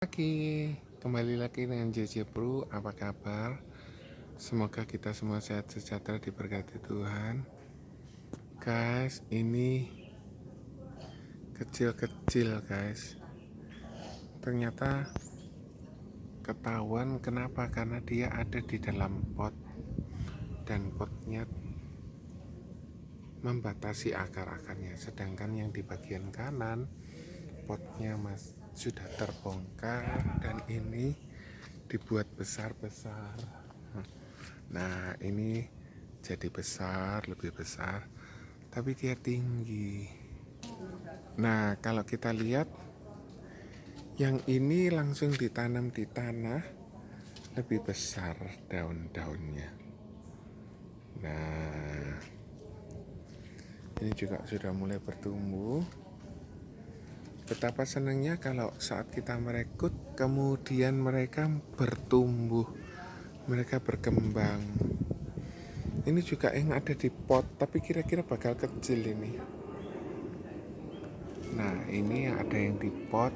Kembali lagi dengan JJ Bro. Apa kabar? Semoga kita semua sehat sejahtera, diberkati Tuhan. Guys, ini kecil-kecil guys. Ternyata ketahuan kenapa? Karena dia ada di dalam pot, dan potnya membatasi akar-akarnya. Sedangkan yang di bagian kanan potnya sudah terbongkar, dan ini dibuat besar-besar. Nah, ini jadi besar, lebih besar, tapi dia tinggi. Nah, kalau kita lihat yang ini langsung ditanam di tanah, lebih besar daun-daunnya. Nah, ini juga sudah mulai bertumbuh. Betapa senangnya kalau saat kita merekrut, kemudian mereka bertumbuh, mereka berkembang. Ini juga yang ada di pot, tapi kira-kira bakal kecil ini. Nah, ini ada yang di pot,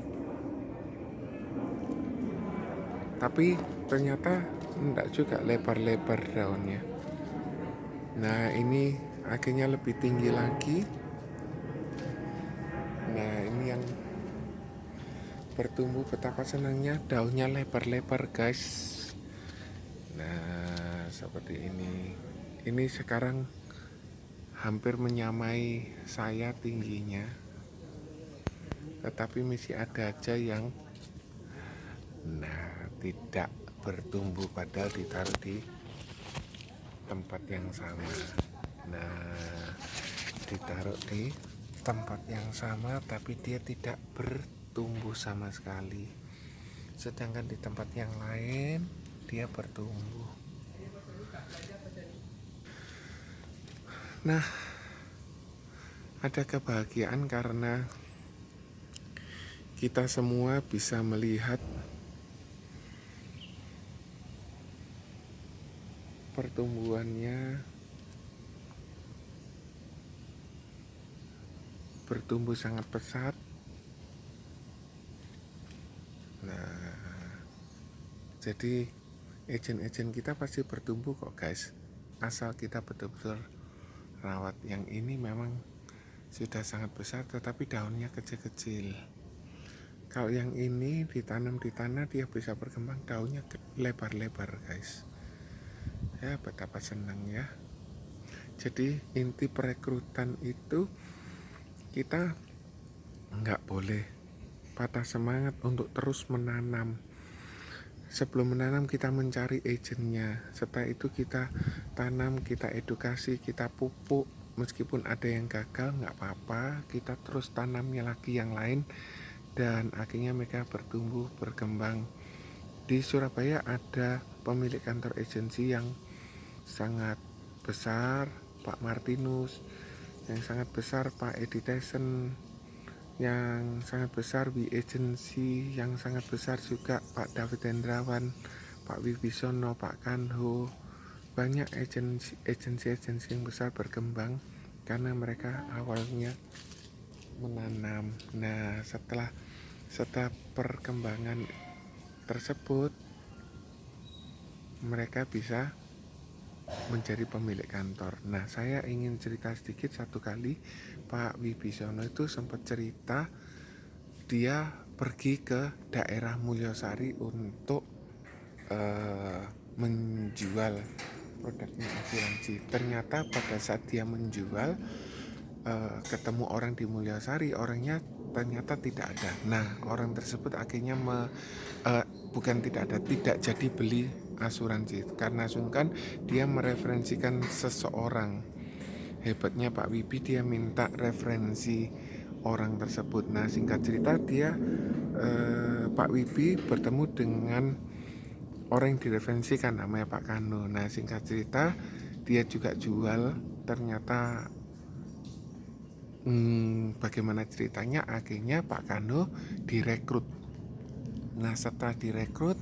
tapi ternyata enggak juga lebar-lebar daunnya. Nah, ini akhirnya lebih tinggi lagi. Nah, ini yang bertumbuh, betapa senangnya, daunnya lebar-lebar guys. Nah, seperti ini. Ini sekarang hampir menyamai saya tingginya, tetapi masih ada aja yang tidak bertumbuh, padahal ditaruh di tempat yang sama. Nah, ditaruh di tempat yang sama, tapi dia tidak bertumbuh sama sekali. Sedangkan di tempat yang lain dia bertumbuh. Nah, ada kebahagiaan karena kita semua bisa melihat pertumbuhannya bertumbuh sangat pesat. Nah, jadi ejen-ejen kita pasti bertumbuh kok guys, asal kita betul-betul rawat. Yang ini memang sudah sangat besar, tetapi daunnya kecil-kecil. Kalau yang ini ditanam di tanah, dia bisa berkembang, daunnya lebar-lebar guys. Ya, betapa senang ya. Jadi inti perekrutan itu, kita nggak boleh patah semangat untuk terus menanam. Sebelum menanam kita mencari agennya, setelah itu kita tanam, kita edukasi, kita pupuk. Meskipun ada yang gagal nggak apa-apa, kita terus tanamnya lagi yang lain, dan akhirnya mereka bertumbuh, berkembang. Di Surabaya ada pemilik kantor agensi yang sangat besar, Pak Martinus, yang sangat besar Pak Edi Tyson, yang sangat besar W Agency, yang sangat besar juga Pak David Hendrawan, Pak Wibisono, Pak Kanho. Banyak agensi yang besar berkembang karena mereka awalnya menanam. Nah, setelah perkembangan tersebut, mereka bisa menjadi pemilik kantor. Nah, saya ingin cerita sedikit. Satu kali Pak Wibisono itu sempat cerita, dia pergi ke daerah Mulyosari untuk menjual produknya asuransi. Ternyata pada saat dia menjual, ketemu orang di Mulyosari, orangnya ternyata tidak ada. Nah, orang tersebut akhirnya tidak jadi beli asuransi, karena sungkan dia mereferensikan seseorang. Hebatnya Pak Wibi, dia minta referensi orang tersebut. Nah, singkat cerita, Pak Wibi bertemu dengan orang yang direferensikan, namanya Pak Kano. Nah, singkat cerita, dia juga jual. Ternyata bagaimana ceritanya, akhirnya Pak Kano direkrut. Nah, setelah direkrut,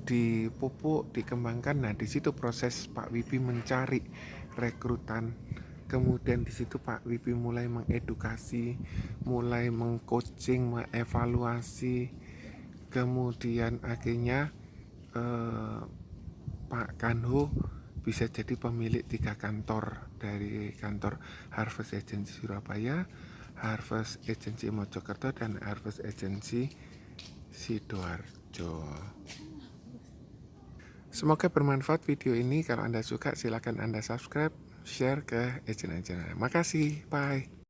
dipupuk, dikembangkan. Nah, di situ proses Pak Wibi mencari rekrutan. Kemudian di situ Pak Wibi mulai mengedukasi, mulai mengcoaching, mengevaluasi. kemudian akhirnya Pak Kanho bisa jadi pemilik 3 kantor, dari kantor Harvest Agency Surabaya, Harvest Agency Mojokerto, dan Harvest Agency Sidoarjo. Semoga bermanfaat video ini. Kalau Anda suka, silakan Anda subscribe, share ke agen-agen. Makasih, bye.